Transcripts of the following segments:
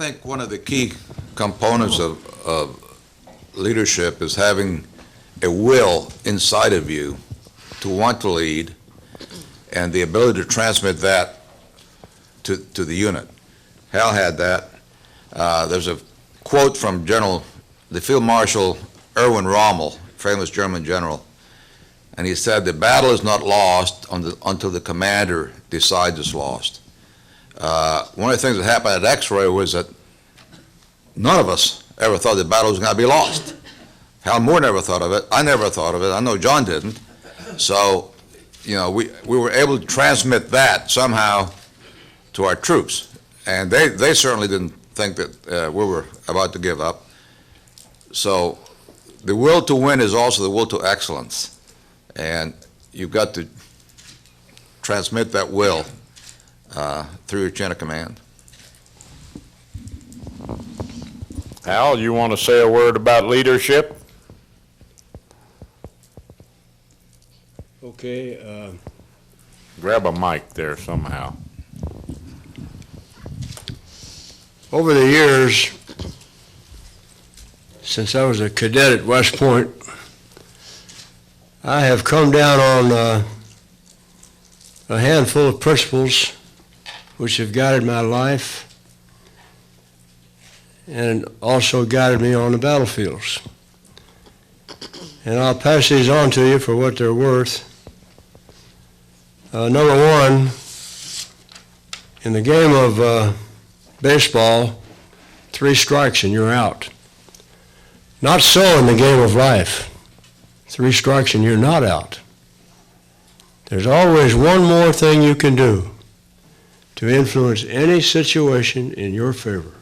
think one of the key components of leadership is having a will inside of you to want to lead and the ability to transmit that to the unit. Hal had that. There's a quote from the Field Marshal Erwin Rommel, famous German general, and he said, "The battle is not lost until the commander decides it's lost." One of the things that happened at X-Ray was that none of us ever thought the battle was going to be lost. Hal Moore never thought of it. I never thought of it. I know John didn't. So, you know, we were able to transmit that somehow to our troops. And they certainly didn't think that we were about to give up. So the will to win is also the will to excellence. And you've got to transmit that will through your chain of command. Hal, you want to say a word about leadership? Okay. Grab a mic there somehow. Over the years, since I was a cadet at West Point, I have come down on a handful of principles which have guided my life and also guided me on the battlefields. And I'll pass these on to you for what they're worth. Number one, in the game of baseball, 3 strikes and you're out. Not so in the game of life. 3 strikes and you're not out. There's always one more thing you can do to influence any situation in your favor.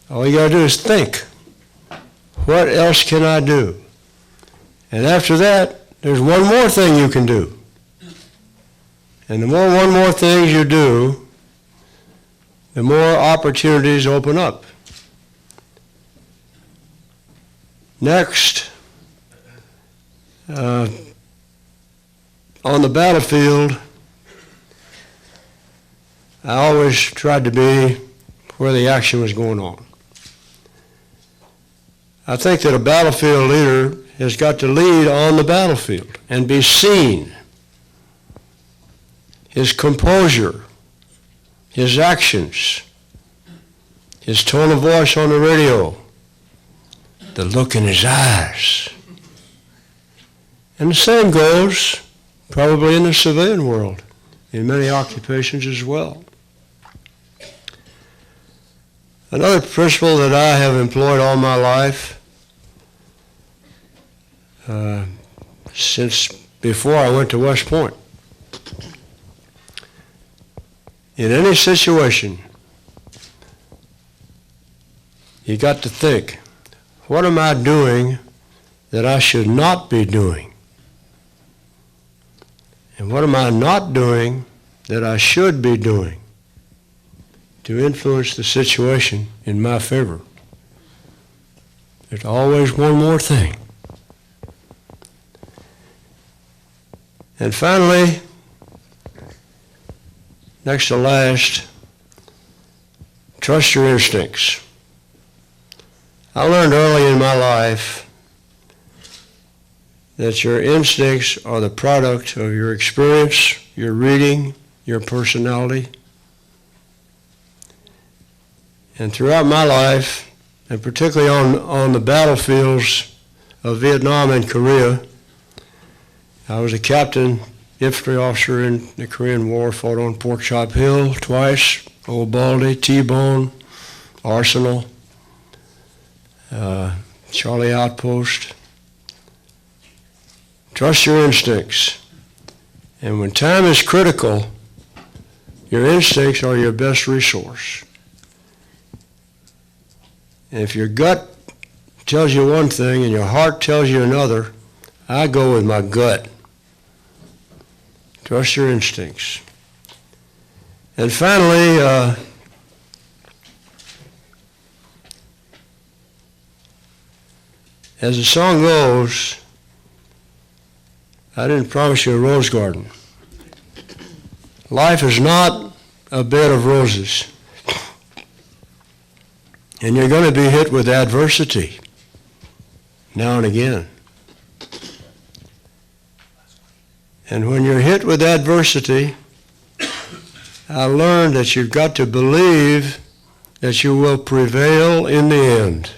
All you got to do is think, what else can I do? And after that, there's one more thing you can do. And the one more things you do, the more opportunities open up. Next, on the battlefield, I always tried to be where the action was going on. I think that a battlefield leader has got to lead on the battlefield and be seen. His composure, his actions, his tone of voice on the radio, the look in his eyes. And the same goes probably in the civilian world, in many occupations as well. Another principle that I have employed all my life, since before I went to West Point, in any situation, you got to think, what am I doing that I should not be doing? And what am I not doing that I should be doing to influence the situation in my favor? There's always one more thing. And finally, next to last, trust your instincts. I learned early in my life that your instincts are the product of your experience, your reading, your personality. And throughout my life, and particularly on the battlefields of Vietnam and Korea, I was a captain, infantry officer in the Korean War, fought on Pork Chop Hill twice, Old Baldy, T-Bone, Arsenal, Charlie Outpost. Trust your instincts. And when time is critical, your instincts are your best resource. And if your gut tells you one thing and your heart tells you another, I go with my gut. Trust your instincts. And finally, as the song goes, I didn't promise you a rose garden. Life is not a bed of roses. And you're going to be hit with adversity now and again. And when you're hit with adversity, I learned that you've got to believe that you will prevail in the end.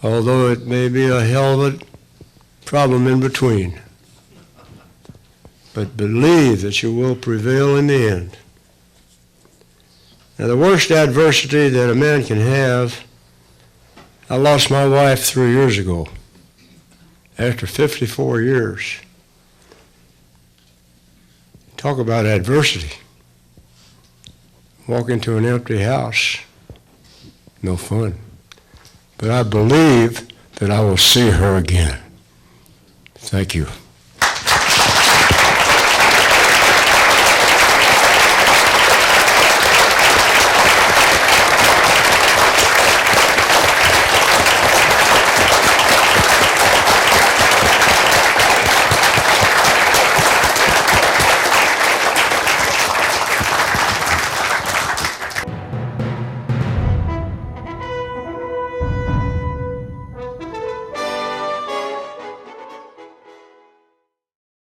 Although it may be a hell of a problem in between. But believe that you will prevail in the end. Now, the worst adversity that a man can have, I lost my wife 3 years ago, after 54 years. Talk about adversity. Walk into an empty house, no fun. But I believe that I will see her again. Thank you.